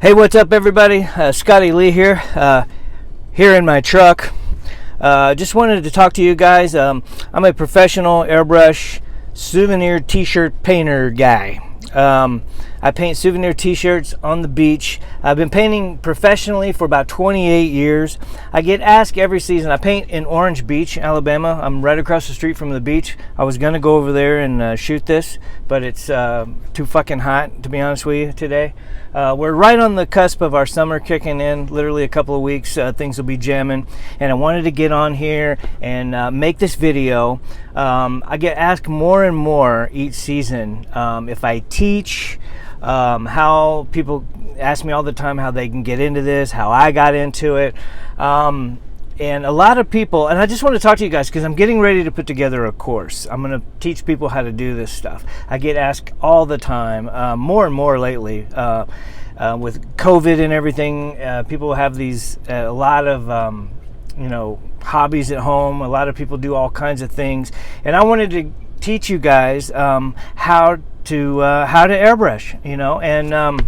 Hey, what's up, everybody? Scotty Lee here, here in my truck. Just wanted to talk to you guys. I'm a professional airbrush souvenir t-shirt painter guy. I paint souvenir t-shirts on the beach. I've been painting professionally for about 28 years. I get asked every season. I paint in Orange Beach, Alabama. I'm right across the street from the beach. I was gonna go over there and shoot this, but it's too fucking hot, to be honest with you, today. We're right on the cusp of our summer kicking in. Literally a couple of weeks, things will be jamming. And I wanted to get on here and make this video. I get asked more and more each season if I teach, how people ask me all the time how they can get into this, how I got into it. And a lot of people, and I just want to talk to you guys because I'm getting ready to put together a course. I'm going to teach people how to do this stuff. I get asked all the time, more and more lately, with COVID and everything. People have these, a lot of, hobbies at home. A lot of people do all kinds of things. And I wanted to teach you guys how to airbrush, and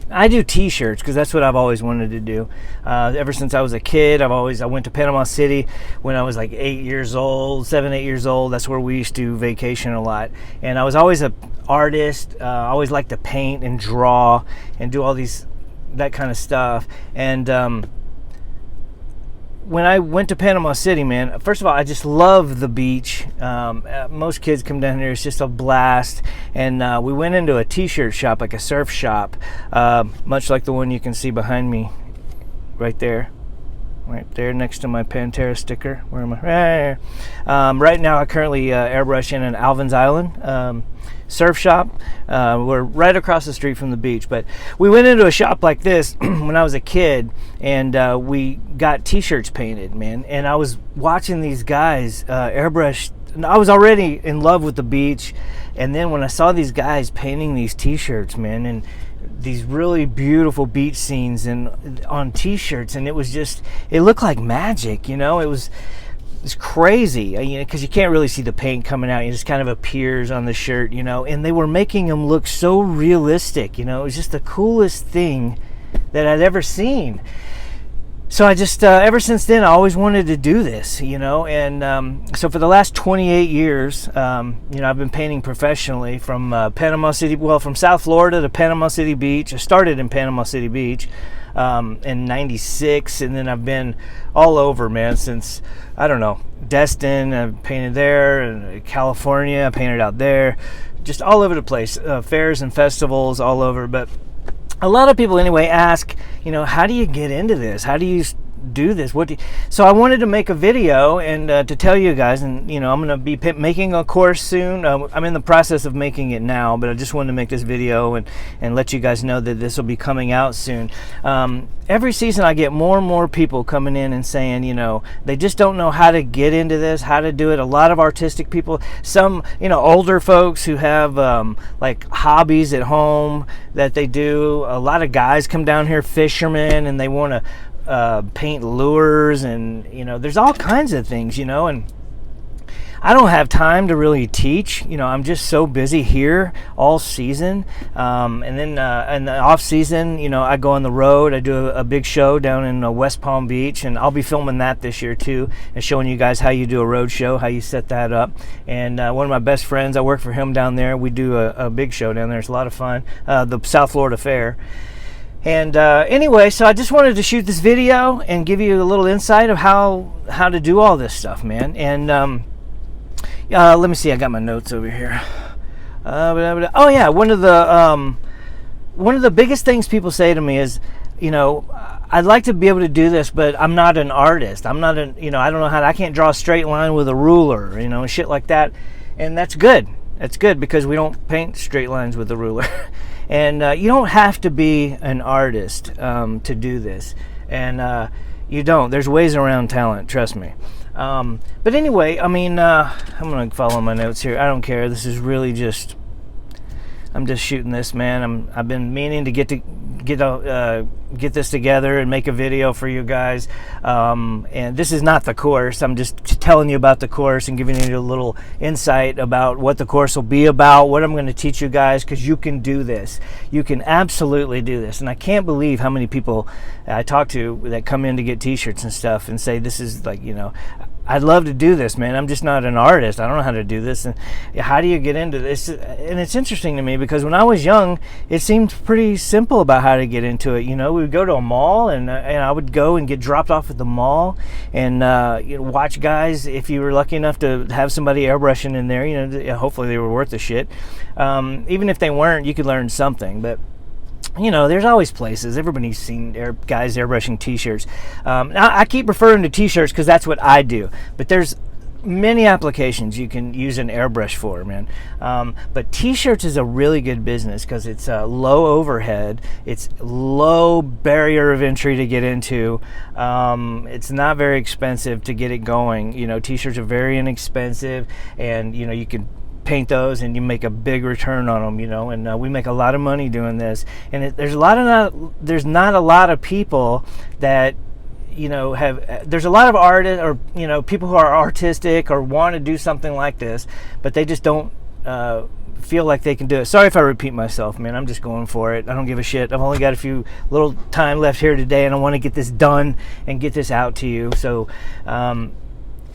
I do t-shirts because that's what I've always wanted to do. Ever since I was a kid, I went to Panama City when I was like 7, 8 years old. That's where we used to vacation a lot. And I was always an artist. I always liked to paint and draw and do all that kind of stuff. And when I went to Panama City, man, first of all, I just love the beach. Most kids come down here. It's just a blast. And we went into a t-shirt shop, like a surf shop, much like the one you can see behind me right there next to my Pantera sticker. Where am I? Right here. Right now, I currently airbrush in an Alvin's Island surf shop. We're right across the street from the beach, but we went into a shop like this when I was a kid, and we got t-shirts painted, man. And I was watching these guys airbrush. I was already in love with the beach, and then when I saw these guys painting these t-shirts, man, and these really beautiful beach scenes and on t-shirts, and it looked like magic, It's crazy, because you can't really see the paint coming out. It just kind of appears on the shirt, and they were making them look so realistic, It was just the coolest thing that I'd ever seen. So I just, ever since then, I always wanted to do this, and so for the last 28 years, I've been painting professionally from from South Florida to Panama City Beach. I started in Panama City Beach in 96, and then I've been all over, man, since, I don't know, Destin, I've painted there, and California, I painted out there, just all over the place, fairs and festivals all over. But a lot of people anyway ask, how do you get into this? How do you do this? So I wanted to make a video and to tell you guys, and I'm going to be making a course soon. I'm in the process of making it now, but I just wanted to make this video and let you guys know that this will be coming out soon. Every season I get more and more people coming in and saying, they just don't know how to get into this, how to do it. A lot of artistic people, some, older folks who have like hobbies at home that they do. A lot of guys come down here, fishermen, and they want to paint lures, and there's all kinds of things, and I don't have time to really teach. I'm just so busy here all season, and then in the off season, I go on the road. I do a big show down in West Palm Beach, and I'll be filming that this year too, and showing you guys how you do a road show, how you set that up. And one of my best friends, I work for him down there. We do a big show down there. It's a lot of fun, the South Florida Fair. And anyway, so I just wanted to shoot this video and give you a little insight of how to do all this stuff, man. And let me see, I got my notes over here. Oh yeah, one of the biggest things people say to me is, I'd like to be able to do this, but I'm not an artist. I'm not I don't know I can't draw a straight line with a ruler, shit like that. And that's good. That's good, because we don't paint straight lines with a ruler. And you don't have to be an artist to do this. And you don't. There's ways around talent, trust me. But anyway, I'm going to follow my notes here. I don't care. This is really I'm just shooting this, man. I've been meaning to get this together and make a video for you guys. And this is not the course. I'm just telling you about the course and giving you a little insight about what the course will be about, what I'm going to teach you guys, because you can do this. You can absolutely do this. And I can't believe how many people I talk to that come in to get t-shirts and stuff and say, this is like, I'd love to do this, man. I'm just not an artist. I don't know how to do this. And how do you get into this? And it's interesting to me because when I was young, it seemed pretty simple about how to get into it. We would go to a mall, and I would go and get dropped off at the mall and watch guys. If you were lucky enough to have somebody airbrushing in there, hopefully they were worth the shit. Even if they weren't, you could learn something. But there's always places. Everybody's seen guys airbrushing t-shirts. Now, I keep referring to t-shirts because that's what I do. But there's many applications you can use an airbrush for, man. But t-shirts is a really good business because it's low overhead. It's low barrier of entry to get into. It's not very expensive to get it going. T-shirts are very inexpensive, and you can paint those and you make a big return on them, and we make a lot of money doing this. And there's not a lot of people that there's a lot of artists or people who are artistic or want to do something like this, but they just don't feel like they can do it. Sorry if I repeat myself, man. I'm just going for it. I don't give a shit. I've only got a few little time left here today, and I want to get this done and get this out to you. So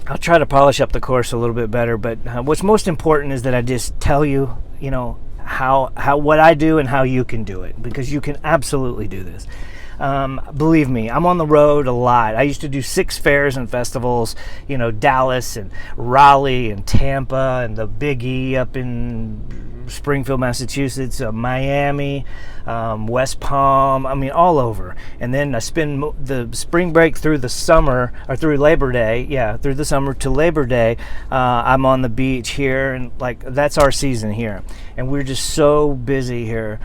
I'll try to polish up the course a little bit better, but what's most important is that I just tell you, how what I do and how you can do it, because you can absolutely do this. Believe me, I'm on the road a lot. I used to do 6 fairs and festivals, Dallas and Raleigh and Tampa and the Big E up in Springfield, Massachusetts, Miami, West Palm, all over. And then I spend the spring break through the summer, or through Labor Day, through the summer to Labor Day, I'm on the beach here, and that's our season here. And we're just so busy here.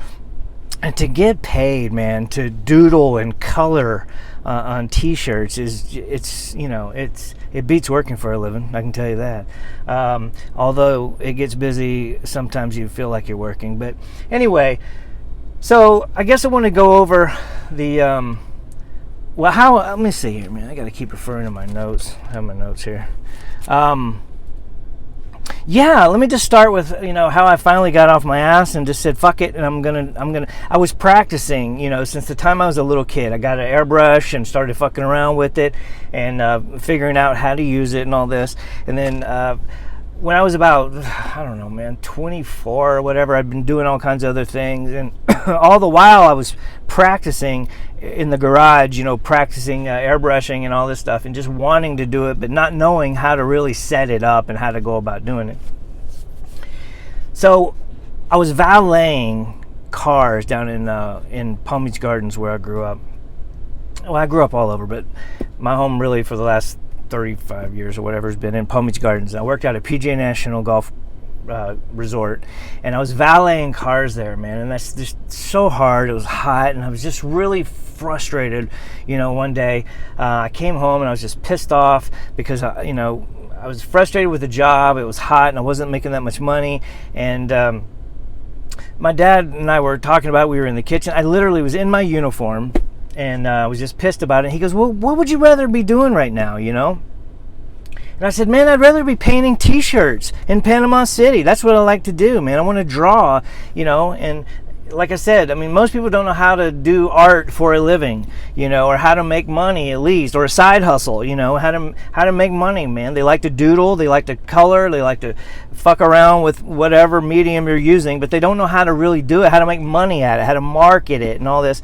And to get paid, man, to doodle and color on t-shirts it beats working for a living, I can tell you that. Although it gets busy, sometimes you feel like you're working. But anyway, so I guess I want to go over the let me see here, man. I got to keep referring to my notes. I have my notes here. Let me just start with how I finally got off my ass and just said fuck it, and I'm gonna I was practicing since the time I was a little kid. I got an airbrush and started fucking around with it and figuring out how to use it and all this. And then when I was about 24 or whatever, I'd been doing all kinds of other things, and all the while I was practicing in the garage, practicing airbrushing and all this stuff, and just wanting to do it, but not knowing how to really set it up and how to go about doing it. So I was valeting cars down in Palm Beach Gardens, where I grew up. Well, I grew up all over, but my home really for the last 35 years or whatever has been in Palm Beach Gardens. I worked out at PGA National Golf Resort, and I was valeting cars there, man, and that's just so hard. It was hot, and I was just really frustrated. One day I came home and I was just pissed off because I was frustrated with the job. It was hot and I wasn't making that much money, and my dad and I were talking about it. We were in the kitchen. I literally was in my uniform and I was just pissed about it. He goes, well, what would you rather be doing right now, And I said, man, I'd rather be painting t-shirts in Panama City. That's what I like to do, man. I want to draw, and like I said, most people don't know how to do art for a living, or how to make money at least, or a side hustle, how to make money, man. They like to doodle, they like to color, they like to fuck around with whatever medium you're using, but they don't know how to really do it, how to make money at it, how to market it and all this.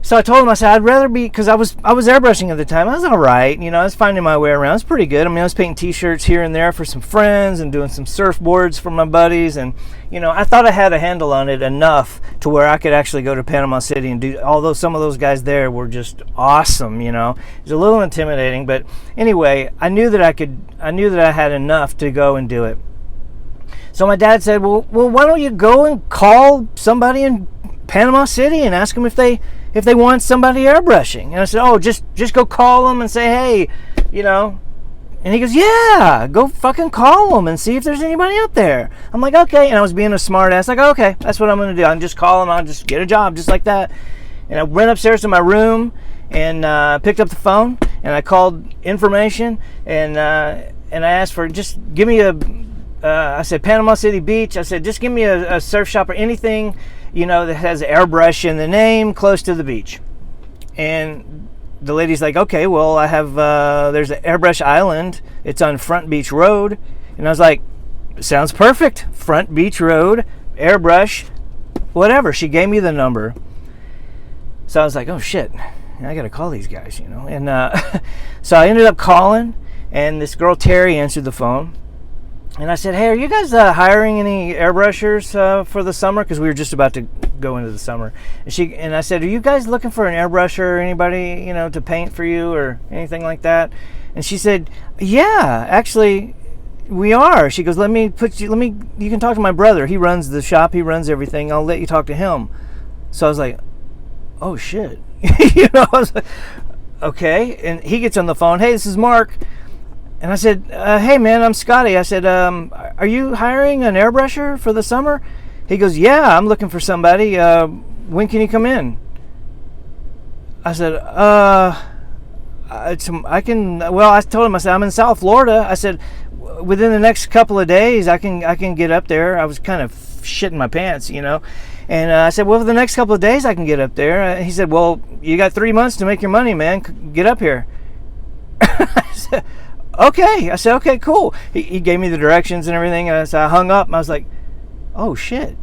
So I told him, I said, I'd rather be, because I was airbrushing at the time. I was all right, I was finding my way around. It was pretty good. I was painting t-shirts here and there for some friends and doing some surfboards for my buddies. And, I thought I had a handle on it enough to where I could actually go to Panama City and do, although some of those guys there were just awesome, It was a little intimidating, but anyway, I knew that I had enough to go and do it. So my dad said, well, why don't you go and call somebody in Panama City and ask them if they want somebody airbrushing. And I said, oh, just go call them and say, hey, And he goes, yeah, go fucking call them and see if there's anybody out there. I'm like, okay. And I was being a smart ass, like, okay, that's what I'm going to do. I'll just call them. I'll just get a job just like that. And I went upstairs to my room and picked up the phone, and I called information, and I asked for, just give me I said, Panama City Beach. I said, just give me a surf shop or anything, that has airbrush in the name close to the beach. And the lady's like, okay, well, I have, there's an Airbrush Island. It's on Front Beach Road. And I was like, sounds perfect. Front Beach Road, airbrush, whatever. She gave me the number. So I was like, oh shit, I got to call these guys, And so I ended up calling, and this girl, Terry, answered the phone. And I said, hey, are you guys hiring any airbrushers for the summer? Because we were just about to go into the summer. And I said, are you guys looking for an airbrusher or anybody, to paint for you or anything like that? And she said, yeah, actually, we are. She goes, you can talk to my brother. He runs the shop. He runs everything. I'll let you talk to him. So I was like, oh, shit. I was like, okay. And he gets on the phone. Hey, this is Mark. And I said, hey, man, I'm Scotty. I said, are you hiring an airbrusher for the summer? He goes, yeah, I'm looking for somebody. When can you come in? I said, I told him, I said, I'm in South Florida. I said, within the next couple of days, I can get up there. I was kind of shitting my pants, And I said, well, for the next couple of days, I can get up there. He said, well, you got 3 months to make your money, man. Get up here. I said, okay. I said, okay, cool. He gave me the directions and everything, and I hung up, and I was like, oh shit,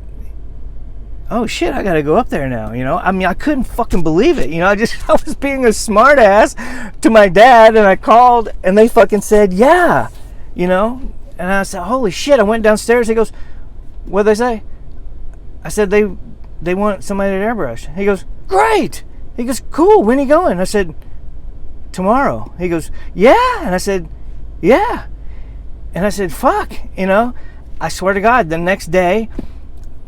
I gotta go up there now, I mean, I couldn't fucking believe it, I was being a smart ass to my dad, and I called, and they fucking said, yeah, and I said, holy shit. I went downstairs. He goes, what'd they say? I said, they want somebody to airbrush. He goes, great. He goes, cool, when are you going? I said, tomorrow. He goes, yeah. And I said, yeah. And I said, fuck, I swear to God, the next day,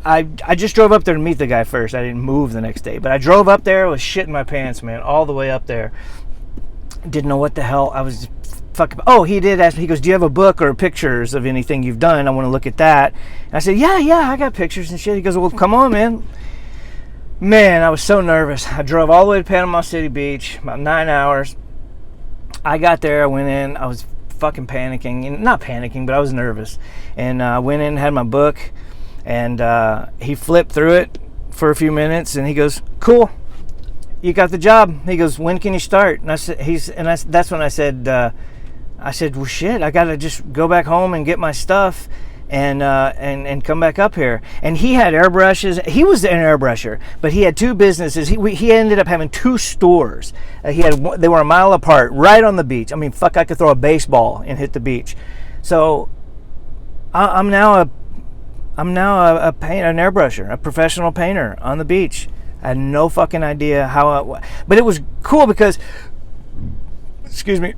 I just drove up there to meet the guy first. I didn't move the next day, but I drove up there, was shitting my pants, man, all the way up there. Didn't know what the hell I was fucking. Oh, he did ask me. He goes, do you have a book or pictures of anything you've done? I want to look at that. And I said, yeah, I got pictures and shit. He goes, well, come on, man. Man, I was so nervous. I drove all the way to Panama City Beach, about 9 hours. I got there, I went in, I was fucking panicking, not panicking, but I was nervous, and I went in, had my book, and he flipped through it for a few minutes, and he goes, cool, you got the job. He goes, when can you start? And I said, that's when I said, well, shit, I gotta just go back home and get my stuff and come back up here. And he had airbrushes. He was an airbrusher, but he had two businesses. He ended up having two stores. They were a mile apart, right on the beach. I mean, fuck, I could throw a baseball and hit the beach. So I'm now an airbrusher, a professional painter on the beach. I had no fucking idea but it was cool because, excuse me,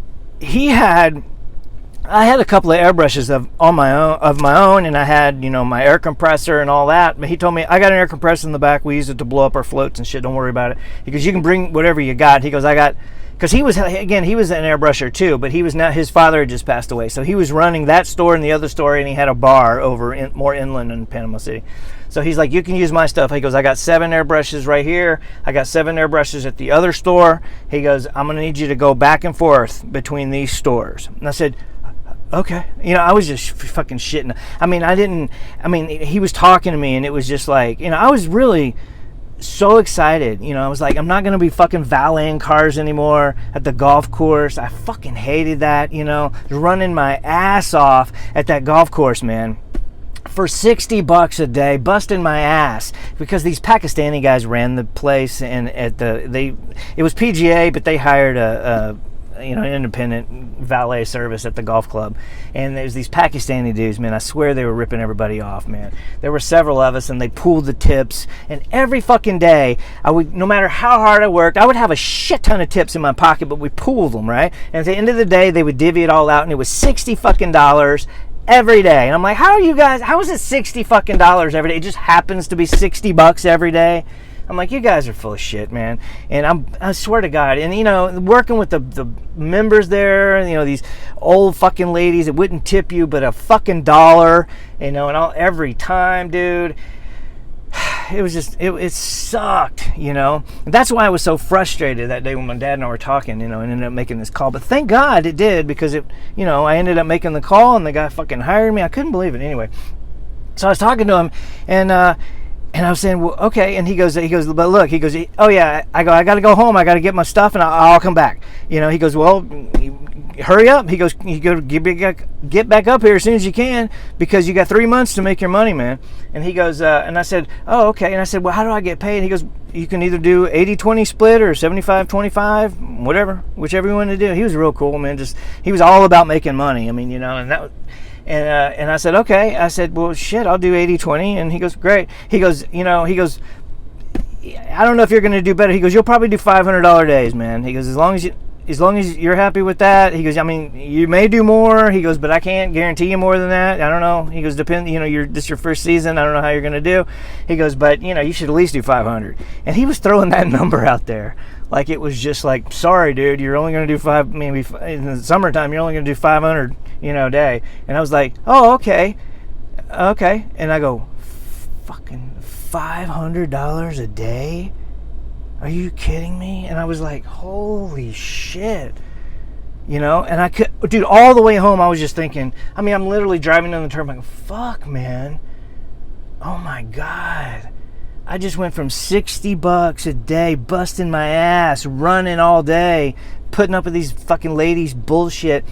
I had a couple of airbrushes of my own, and I had, my air compressor and all that. But he told me, I got an air compressor in the back. We use it to blow up our floats and shit. Don't worry about it. Because you can bring whatever you got. He goes, because he was an airbrusher too, but his father had just passed away. So he was running that store and the other store, and he had a bar over more inland in Panama City. So he's like, you can use my stuff. He goes, I got 7 airbrushes right here. I got 7 airbrushes at the other store. He goes, I'm going to need you to go back and forth between these stores. And I said, okay. I was just fucking shitting. He was talking to me, and it was just like, I was really so excited. I was like, I'm not going to be fucking valeting cars anymore at the golf course. I fucking hated that, running my ass off at that golf course, man. For $60 a day, busting my ass, because these Pakistani guys ran the place, and it was PGA, but they hired an independent valet service at the golf club, and there's these Pakistani dudes, man. I swear they were ripping everybody off, man. There were several of us, and they pooled the tips, and every fucking day, no matter how hard I worked, I would have a shit ton of tips in my pocket, but we pooled them, right? And at the end of the day, they would divvy it all out, and it was $60 fucking every day. And I'm like, how is it $60 fucking every day? It just happens to be $60 every day. I'm like, you guys are full of shit, man. And I swear to God, and you know, working with the members there, you know, these old fucking ladies that wouldn't tip you but a fucking dollar, you know, and every time, dude. It was just, it sucked, you know. And that's why I was so frustrated that day when my dad and I were talking, you know, and ended up making this call. But thank God it did, because it, you know, I ended up making the call and the guy fucking hired me. I couldn't believe it. Anyway, so I was talking to him, and I was saying, well, okay. And he goes, but look, he goes, oh yeah. I got to go home. I got to get my stuff, and I'll come back. You know, he goes, well, hurry up. He goes, you go get back up here as soon as you can, because you got 3 months to make your money, man. And he goes, and I said, oh, okay. And I said, well, how do I get paid? And he goes, you can either do 80-20 split or 75-25, whatever, whichever you want to do. He was real cool, man. Just, he was all about making money. I mean, you know, and that was, and I said, okay. I said, well, shit, I'll do 80-20. And he goes, great. He goes, you know, I don't know if you're going to do better. He goes, you'll probably do $500 days, man. He goes, as long as you're happy with that. He goes, I mean, you may do more. He goes, but I can't guarantee you more than that. I don't know. He goes, depend, you know, this is your first season. I don't know how you're going to do. He goes, but you know, you should at least do 500. And he was throwing that number out there like it was just like, sorry, dude, you're only going to do maybe in the summertime, you're only going to do 500, you know, a day. And I was like, oh, okay. And I go, fucking $500 a day? Are you kidding me? And I was like, holy shit. You know, and I could, dude, all the way home I was just thinking, I mean, I'm literally driving down the turnpike, fuck, man. Oh my God. I just went from $60 a day, busting my ass, running all day, putting up with these fucking ladies' bullshit.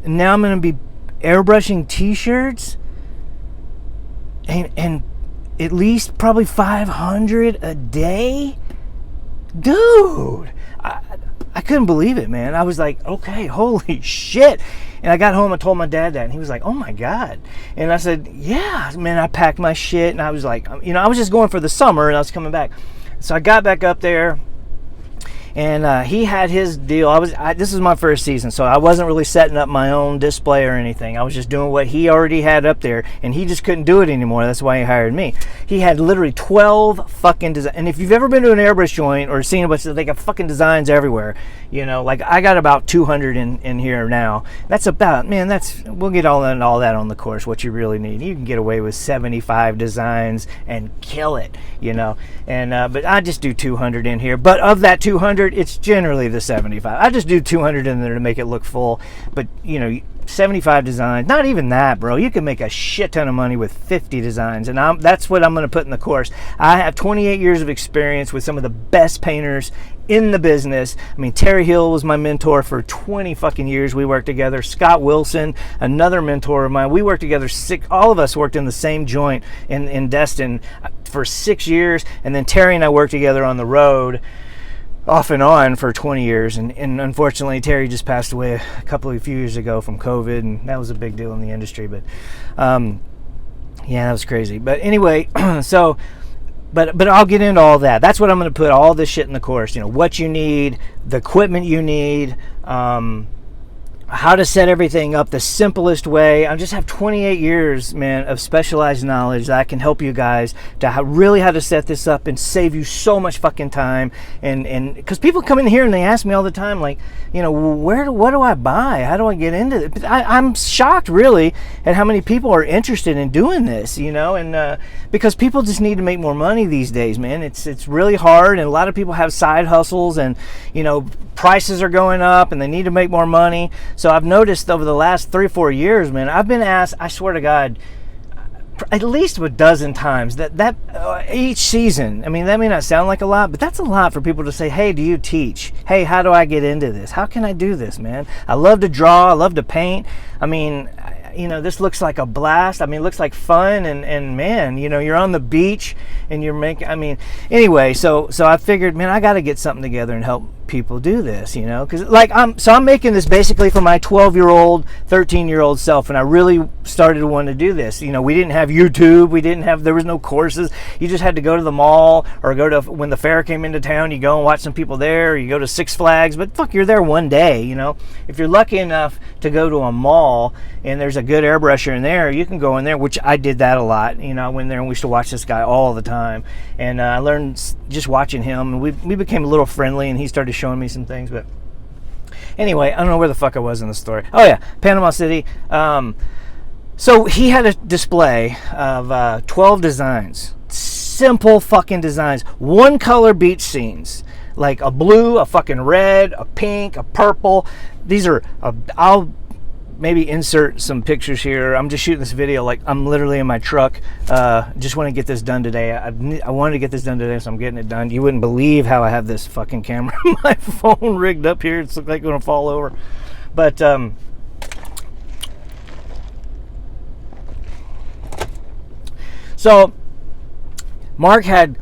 And now I'm going to be airbrushing t-shirts and at least probably 500 a day? Dude, I couldn't believe it, man. I was like, okay, holy shit. And I got home and told my dad that, and he was like, oh my God. And I said, yeah, man. I packed my shit, and I was like, you know, I was just going for the summer, and I was coming back. So I got back up there, and he had his deal. This is my first season, so I wasn't really setting up my own display or anything. I was just doing what he already had up there, and he just couldn't do it anymore. That's why he hired me. He had literally 12 fucking designs. And if you've ever been to an airbrush joint or seen a bunch, they got fucking designs everywhere. You know, like I got about 200 in here now. That's about, man, we'll get all that on the course, what you really need. You can get away with 75 designs and kill it, you know. And but I just do 200 in here. But of that 200, it's generally the 75. I just do 200 in there to make it look full. But, you know, 75 designs, not even that, bro. You can make a shit ton of money with 50 designs, and that's what I'm going to put in the course. I have 28 years of experience with some of the best painters in the business. I mean, Terry Hill was my mentor for 20 fucking years. We worked together. Scott Wilson, another mentor of mine. We worked together all of us worked in the same joint in Destin for 6 years, and then Terry and I worked together on the road off and on for 20 years, and unfortunately Terry just passed away a few years ago from COVID, and that was a big deal in the industry. But yeah, that was crazy. But anyway, so but I'll get into all that. That's what I'm going to put all this shit in the course. You know, what you need, the equipment you need, how to set everything up the simplest way. I just have 28 years, man, of specialized knowledge that can help you guys to really how to set this up and save you so much fucking time. And because people come in here and they ask me all the time, like, you know, what do I buy? How do I get into it? I'm shocked, really, at how many people are interested in doing this, you know, and because people just need to make more money these days, man. It's really hard, and a lot of people have side hustles, and, you know, prices are going up and they need to make more money. So I've noticed over the last 3 or 4 years, man, I've been asked, I swear to God, at least a dozen times that each season. I mean, that may not sound like a lot, but that's a lot for people to say, hey, do you teach? Hey, how do I get into this? How can I do this, man? I love to draw. I love to paint. I mean, you know, this looks like a blast. I mean, it looks like fun, and man, you know, you're on the beach and you're making, I mean, anyway, so I figured, man, I got to get something together and help people do this, you know, because like I'm making this basically for my 12-year-old, 13-year-old self, and I really started to want to do this. You know, we didn't have YouTube, there was no courses. You just had to go to the mall or go to, when the fair came into town, you go and watch some people there, or you go to Six Flags, but fuck, you're there one day, you know. If you're lucky enough to go to a mall and there's a good airbrusher in there, you can go in there, which I did that a lot. You know, I went there and we used to watch this guy all the time, and I learned just watching him, and we became a little friendly, and he started showing me some things. But anyway, I don't know where the fuck I was in the story. Oh yeah, Panama City. So he had a display of 12 designs, simple fucking designs, one color beach scenes, like a blue, a fucking red, a pink, a purple. These are I'll maybe insert some pictures here. I'm just shooting this video like I'm literally in my truck. Just want to get this done today. I wanted to get this done today, so I'm getting it done. You wouldn't believe how I have this fucking camera on my phone rigged up here. It's like going to fall over. But so Mark had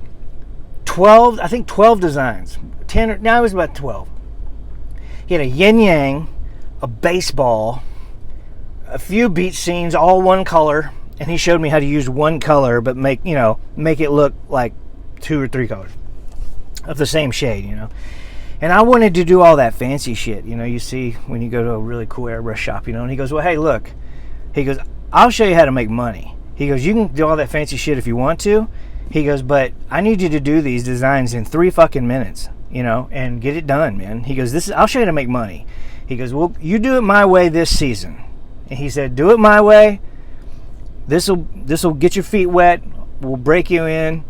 12, I think 12 designs. 10, now it was about 12. He had a yin yang, a baseball, a few beach scenes, all one color, and he showed me how to use one color but make it look like 2 or 3 colors of the same shade, you know. And I wanted to do all that fancy shit, you know, you see when you go to a really cool airbrush shop, you know. And he goes, well, hey, look, he goes, I'll show you how to make money. He goes, you can do all that fancy shit if you want to. He goes, but I need you to do these designs in 3 fucking minutes, you know, and get it done, man. He goes, I'll show you how to make money. He goes, well, you do it my way this season. And he said, do it my way. This'll get your feet wet. We'll break you in.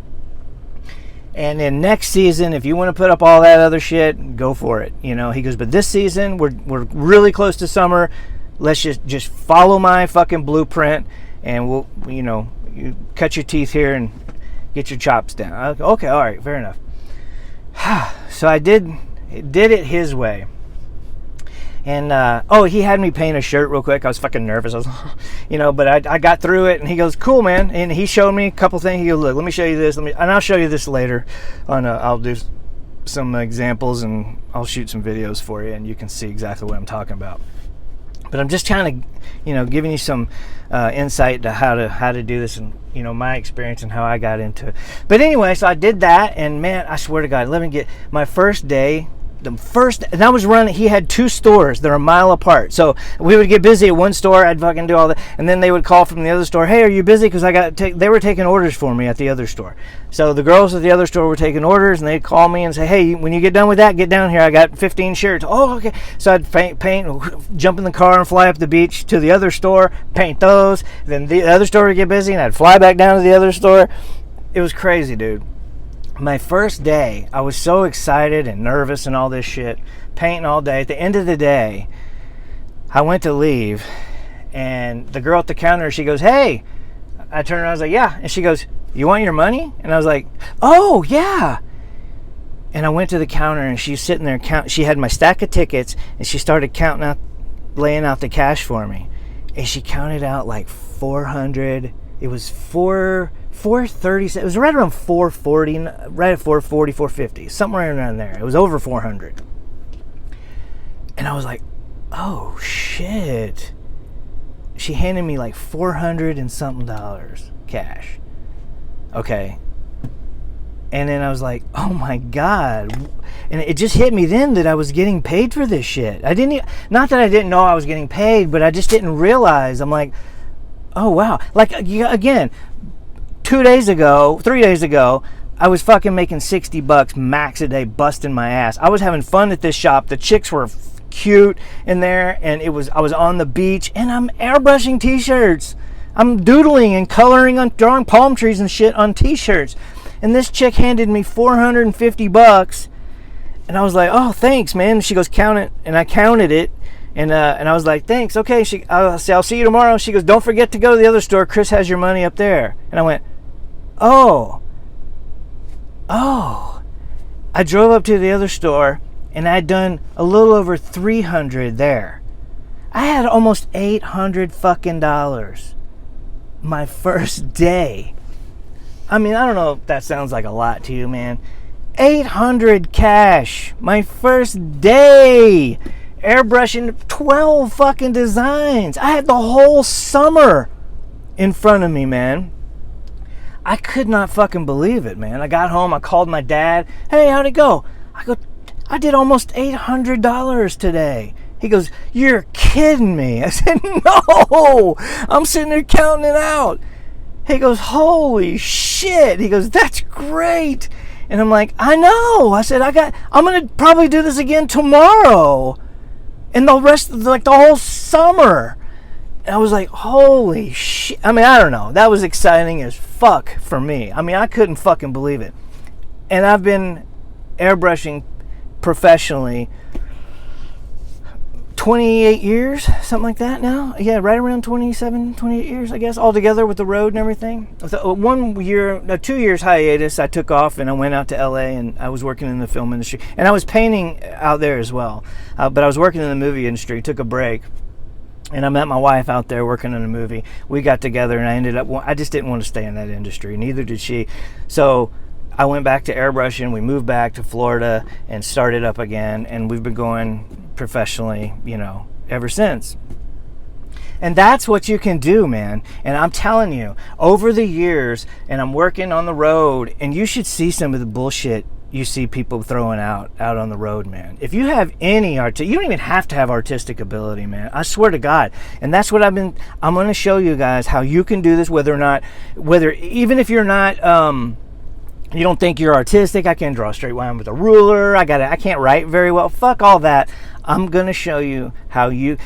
And then next season, if you want to put up all that other shit, go for it. You know, he goes, but this season, we're really close to summer. Let's just follow my fucking blueprint, and we'll, you know, you cut your teeth here and get your chops down. Okay, all right, fair enough. So I did it his way. And, he had me paint a shirt real quick. I was fucking nervous. I was, you know, but I got through it, and he goes, cool, man. And he showed me a couple things. He goes, look, let me show you this. And I'll show you this later. I'll do some examples, and I'll shoot some videos for you, and you can see exactly what I'm talking about. But I'm just trying to, you know, giving you some insight to how to do this, and, you know, my experience and how I got into it. But anyway, so I did that, and man, I swear to God, let me get my first day. And I was running, he had 2 stores that are a mile apart. So we would get busy at one store, I'd fucking do all that, and then they would call from the other store, hey, are you busy? Because they were taking orders for me at the other store. So the girls at the other store were taking orders, and they'd call me and say, hey, when you get done with that, get down here. I got 15 shirts. Oh, okay. So I'd paint, jump in the car and fly up the beach to the other store, paint those. Then the other store would get busy, and I'd fly back down to the other store. It was crazy, dude. My first day, I was so excited and nervous and all this shit, painting all day. At the end of the day, I went to leave, and the girl at the counter, she goes, hey. I turned around, I was like, yeah. And she goes, you want your money? And I was like, oh, yeah. And I went to the counter, and she's sitting there, she had my stack of tickets, and she started laying out the cash for me. And she counted out like 400, it was 430, it was right around 440, right at 440, 450, somewhere around there. It was over 400. And I was like, oh shit. She handed me like $400 and something cash. Okay. And then I was like, oh my God. And it just hit me then that I was getting paid for this shit. Not that I didn't know I was getting paid, but I just didn't realize. I'm like, oh wow. Like, again, 3 days ago, I was fucking making $60 max a day, busting my ass. I was having fun at this shop. The chicks were cute in there, and I was on the beach, and I'm airbrushing t-shirts. I'm doodling and coloring on, drawing palm trees and shit on t-shirts. And this chick handed me $450, and I was like, oh, thanks, man. She goes, count it, and I counted it. And I was like, thanks, okay. I'll see you tomorrow. She goes, don't forget to go to the other store. Chris has your money up there. And I went, oh. I drove up to the other store, and I'd done a little over $300 there. I had almost $800 fucking dollars my first day. I mean, I don't know if that sounds like a lot to you, man. $800 cash. My first day airbrushing 12 fucking designs. I had the whole summer in front of me, man. I could not fucking believe it, man. I got home, I called my dad. Hey, how'd it go? I go, I did almost $800 today. He goes, you're kidding me. I said, no, I'm sitting there counting it out. He goes, holy shit. He goes, that's great. And I'm like, I know. I said, I'm going to probably do this again tomorrow. And the rest of the whole summer. And I was like, holy shit. I mean, I don't know. That was exciting as fuck for me. I mean, I couldn't fucking believe it. And I've been airbrushing professionally 28 years, something like that now. Yeah, right around 27, 28 years, I guess, all together with the road and everything. So 1 year, 2 years hiatus, I took off and I went out to LA and I was working in the film industry. And I was painting out there as well. But I was working in the movie industry, took a break. And I met my wife out there working in a movie. We got together and I just didn't want to stay in that industry. Neither did she. So I went back to airbrushing. We moved back to Florida and started up again. And we've been going professionally, ever since. And that's what you can do, man. And I'm telling you, over the years, and I'm working on the road, and you should see some of the bullshit you see people throwing out on the road, man. If you have any you don't even have to have artistic ability, man. I swear to God. And that's what I'm going to show you guys how you can do this, even if you're not, you don't think you're artistic. I can't draw a straight line with a ruler. I can't write very well. Fuck all that. I'm going to show you how you...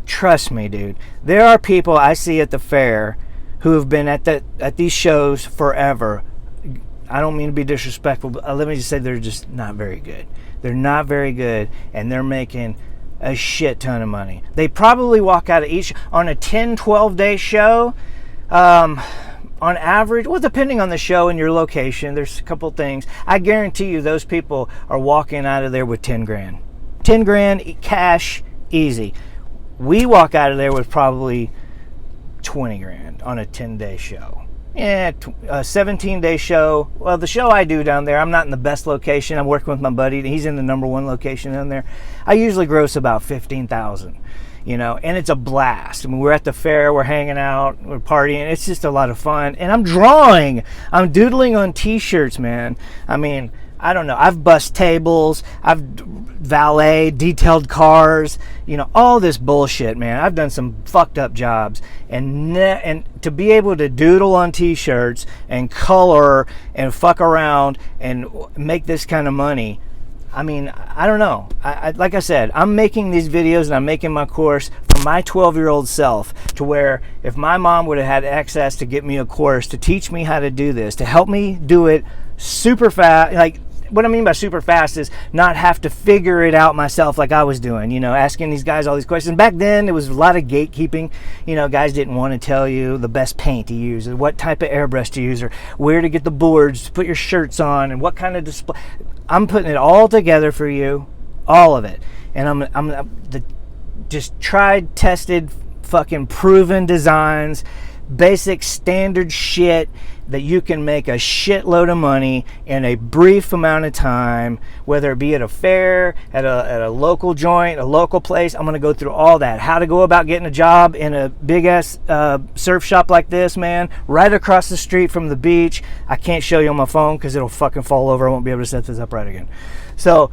Trust me, dude. There are people I see at the fair who have been at these shows forever. I don't mean to be disrespectful, but let me just say they're just not very good. They're not very good, and they're making a shit ton of money. They probably walk out of each... On a 10, 12-day show... on average, well, depending on the show and your location, there's a couple things. I guarantee you those people are walking out of there with 10 grand. 10 grand cash, easy. We walk out of there with probably 20 grand on a 10-day show. Yeah, a 17-day show. Well, the show I do down there, I'm not in the best location. I'm working with my buddy. He's in the #1 location down there. I usually gross about $15,000. And it's a blast. I mean, we're at the fair, we're hanging out, we're partying. It's just a lot of fun. And I'm doodling on t-shirts, man. I mean, I don't know. I've bussed tables, I've valet, detailed cars, all this bullshit, man. I've done some fucked up jobs. And to be able to doodle on t-shirts and color and fuck around and make this kind of money, I mean, I don't know. Like I said, I'm making these videos and I'm making my course for my 12-year-old self, to where if my mom would have had access to get me a course to teach me how to do this, to help me do it super fast. Like, what I mean by super fast is not have to figure it out myself like I was doing, asking these guys all these questions. Back then, there was a lot of gatekeeping. Guys didn't want to tell you the best paint to use, or what type of airbrush to use, or where to get the boards to put your shirts on, and what kind of display. I'm putting it all together for you, all of it. And I'm the just tried, tested, fucking proven designs, basic standard shit that you can make a shitload of money in a brief amount of time, whether it be at a fair, at a local joint, a local place. I'm going to go through all that. How to go about getting a job in a big-ass surf shop like this, man, right across the street from the beach. I can't show you on my phone because it'll fucking fall over. I won't be able to set this up right again. So,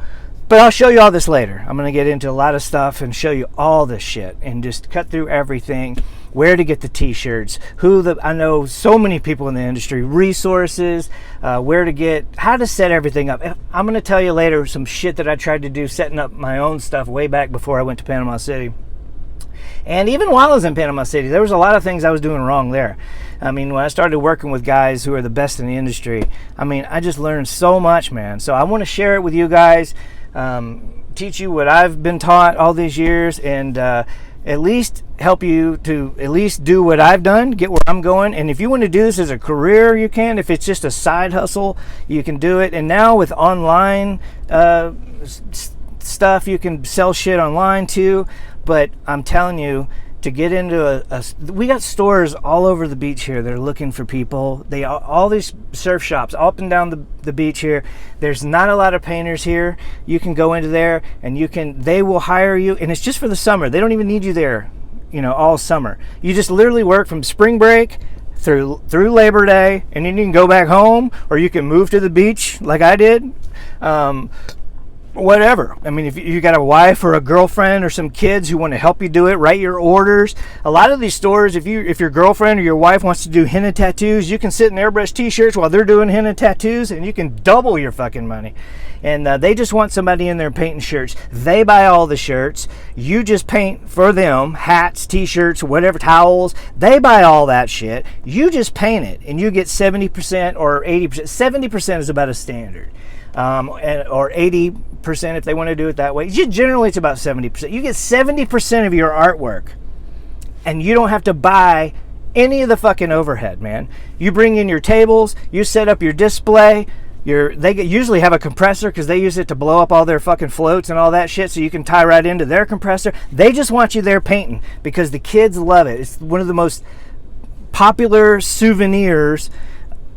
but I'll show you all this later. I'm going to get into a lot of stuff and show you all this shit and just cut through everything. Where to get the t-shirts, I know so many people in the industry, resources, how to set everything up. I'm going to tell you later some shit that I tried to do setting up my own stuff way back before I went to Panama City. And even while I was in Panama City, there was a lot of things I was doing wrong there. I mean, when I started working with guys who are the best in the industry, I mean, I just learned so much, man. So I want to share it with you guys, teach you what I've been taught all these years, and at least help you to at least do what I've done, get where I'm going. And if you want to do this as a career, you can. If it's just a side hustle, you can do it. And now with online stuff, you can sell shit online too. But I'm telling you, to get into we got stores all over the beach here that are looking for people. All these surf shops up and down the beach here. There's not a lot of painters here. You can go into there and they will hire you, and it's just for the summer. They don't even need you there, all summer. You just literally work from spring break through Labor Day, and then you can go back home, or you can move to the beach like I did. Whatever. I mean, if you got a wife or a girlfriend or some kids who want to help you do it, write your orders. A lot of these stores, if your girlfriend or your wife wants to do henna tattoos, you can sit and airbrush t-shirts while they're doing henna tattoos, and you can double your fucking money. And they just want somebody in there painting shirts. They buy all the shirts. You just paint for them, hats, t-shirts, whatever, towels. They buy all that shit. You just paint it, and you get 70% or 80%. 70% is about a standard. Or 80% if they want to do it that way. Generally, it's about 70%. You get 70% of your artwork, and you don't have to buy any of the fucking overhead, man. You bring in your tables, you set up your display. Usually have a compressor because they use it to blow up all their fucking floats and all that shit, so you can tie right into their compressor. They just want you there painting because the kids love it. It's one of the most popular souvenirs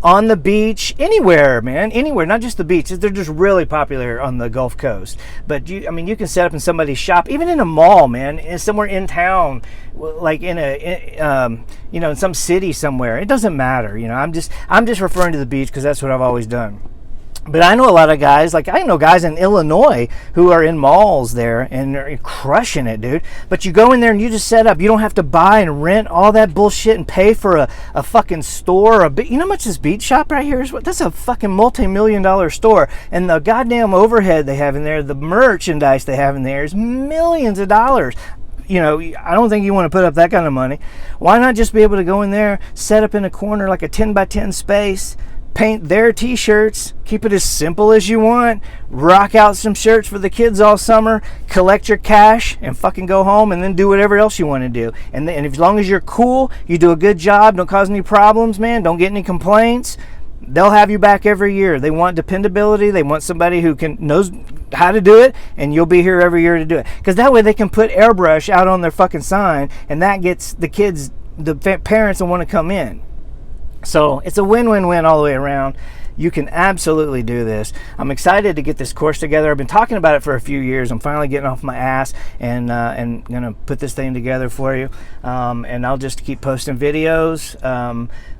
on the beach, anywhere, man, anywhere, not just the beach. They're just really popular on the Gulf Coast. But you can set up in somebody's shop, even in a mall, man, somewhere in town, like in in some city somewhere. It doesn't matter, I'm just referring to the beach because that's what I've always done. But I know a lot of guys, like I know guys in Illinois who are in malls there and they're crushing it, dude. But you go in there and you just set up. You don't have to buy and rent all that bullshit and pay for a fucking store. You know how much this beach shop right here is? That's a fucking multi-million-dollar store. And the goddamn overhead they have in there, the merchandise they have in there is millions of dollars. I don't think you want to put up that kind of money. Why not just be able to go in there, set up in a corner like a 10 by 10 space, paint their t-shirts, keep it as simple as you want, rock out some shirts for the kids all summer, collect your cash, and fucking go home, and then do whatever else you want to do. And as long as you're cool, you do a good job, don't cause any problems, man, don't get any complaints, they'll have you back every year. They want dependability. They want somebody who knows how to do it, and you'll be here every year to do it. Because that way they can put airbrush out on their fucking sign, and that gets the kids, the parents, to want to come in. So it's a win-win-win all the way around. You can absolutely do this. I'm excited to get this course together. I've been talking about it for a few years. I'm finally getting off my ass and gonna put this thing together for you. And I'll just keep posting videos,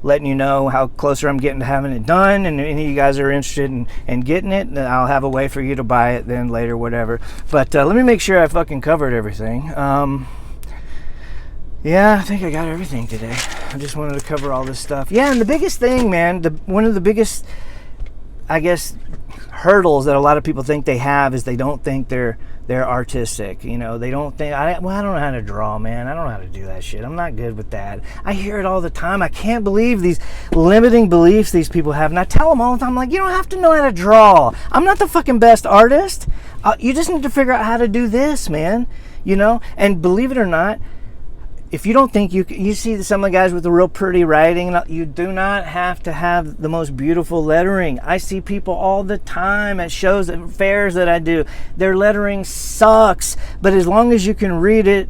letting you know how closer I'm getting to having it done. And if any of you guys are interested in getting it, then I'll have a way for you to buy it then later, whatever. But let me make sure I fucking covered everything. Yeah, I think I got everything today. I just wanted to cover all this stuff. Yeah, and the biggest thing, man, one of the biggest, I guess, hurdles that a lot of people think they have is they don't think they're artistic. They don't think, I don't know how to draw, man. I don't know how to do that shit. I'm not good with that. I hear it all the time. I can't believe these limiting beliefs these people have. And I tell them all the time, I'm like, you don't have to know how to draw. I'm not the fucking best artist. You just need to figure out how to do this, man. And believe it or not, if you don't think you see some of the guys with the real pretty writing, you do not have to have the most beautiful lettering. I see people all the time at shows, at fairs that I do. Their lettering sucks, but as long as you can read it,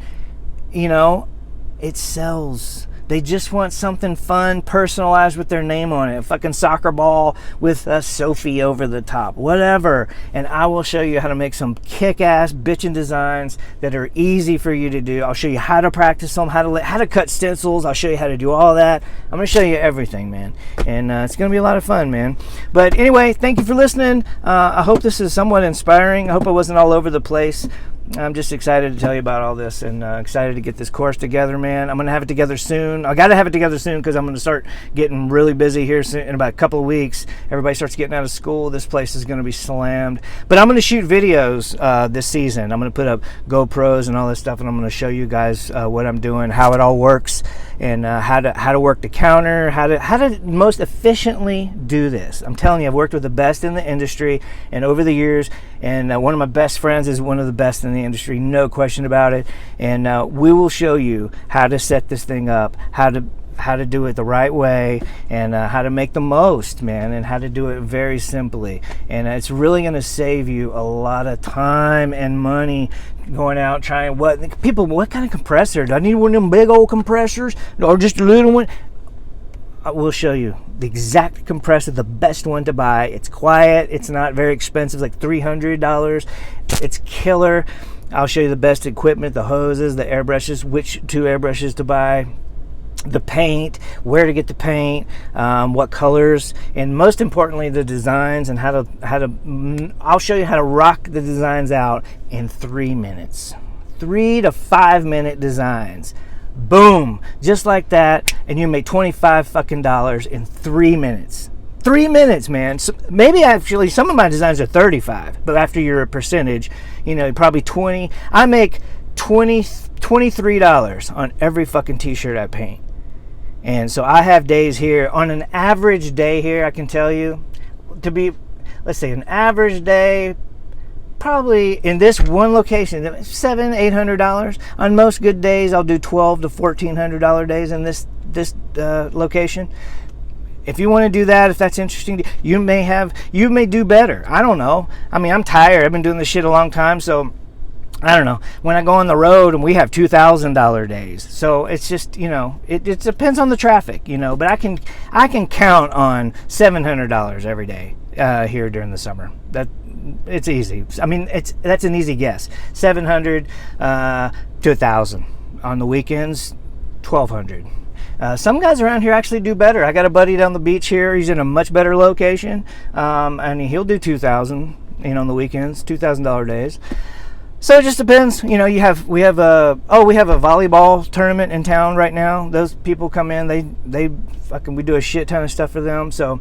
it sells. They just want something fun, personalized with their name on it. A fucking soccer ball with a Sophie over the top, whatever. And I will show you how to make some kick-ass bitchin' designs that are easy for you to do. I'll show you how to practice them, how to cut stencils. I'll show you how to do all that. I'm going to show you everything, man. And it's going to be a lot of fun, man. But anyway, thank you for listening. I hope this is somewhat inspiring. I hope I wasn't all over the place. I'm just excited to tell you about all this and excited to get this course together, man. I'm going to have it together soon. I got to have it together soon because I'm going to start getting really busy here soon, in about a couple of weeks. Everybody starts getting out of school. This place is going to be slammed. But I'm going to shoot videos this season. I'm going to put up GoPros and all this stuff, and I'm going to show you guys what I'm doing, how it all works, and how to work the counter, how to most efficiently do this. I'm telling you, I've worked with the best in the industry, and over the years, and one of my best friends is one of the best in the industry, no question about it. And we will show you how to set this thing up, how how to do it the right way, and how to make the most, man, and how to do it very simply. And it's really going to save you a lot of time and money going out trying what kind of compressor? Do I need one of them big old compressors or just a little one? I will show you the exact compressor, the best one to buy. It's quiet. It's not very expensive, like $300. It's killer. I'll show you the best equipment, the hoses, the airbrushes, which 2 airbrushes to buy, the paint, where to get the paint, what colors, and most importantly, the designs and how to. I'll show you how to rock the designs out in 3 minutes, 3 to 5 minute designs. Boom, just like that, and you make $25 fucking in 3 minutes. 3 minutes, man. So maybe actually some of my designs are 35, but after your percentage, probably 20. I make $23 on every fucking t-shirt I paint. And so I have days here, on an average day here, I can tell you, to be, let's say an average day, probably in this one location, $700-800. On most good days, I'll do $1,200 to $1,400 days in this location. If you want to do that, if that's interesting, you may do better. I don't know. I mean, I'm tired. I've been doing this shit a long time, so I don't know. When I go on the road and we have $2,000 days, so it's just it depends on the traffic, but I can count on $700 every day here during the summer. It's easy. I mean, that's an easy guess. $700 to $1,000 on the weekends. $1,200. Some guys around here actually do better. I got a buddy down the beach here. He's in a much better location, and he'll do $2,000. On the weekends, $2,000 days. So it just depends. We have a volleyball tournament in town right now. Those people come in. We do a shit ton of stuff for them. So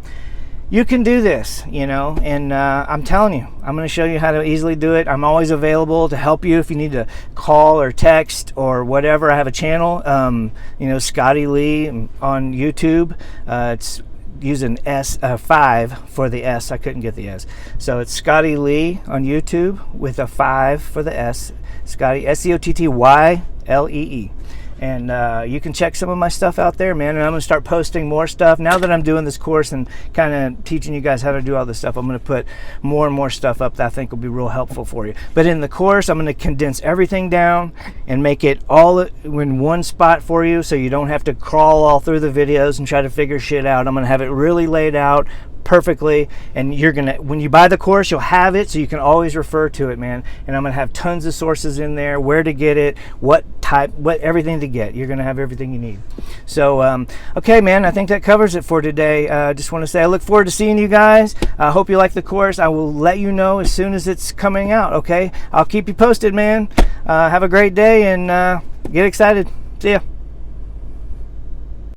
you can do this, and I'm telling you, I'm going to show you how to easily do it. I'm always available to help you if you need to call or text or whatever. I have a channel, Scotty Lee on YouTube. It's using S5 for the S. I couldn't get the S. So it's Scotty Lee on YouTube with a 5 for the S. Scotty, SCOTTYLEE. And you can check some of my stuff out there, man. And I'm going to start posting more stuff. Now that I'm doing this course and kind of teaching you guys how to do all this stuff, I'm going to put more and more stuff up that I think will be real helpful for you. But in the course, I'm going to condense everything down and make it all in one spot for you, so you don't have to crawl all through the videos and try to figure shit out. I'm going to have it really laid out perfectly, and when you buy the course, you'll have it, so you can always refer to it, man. And I'm gonna have tons of sources in there, where to get it, everything to get. You're gonna have everything you need. So okay, man, I think that covers it for today. Just want to say I look forward to seeing you guys. I hope you like the course. I will let you know as soon as it's coming out. Okay, I'll keep you posted, man. Have a great day, and get excited. See ya.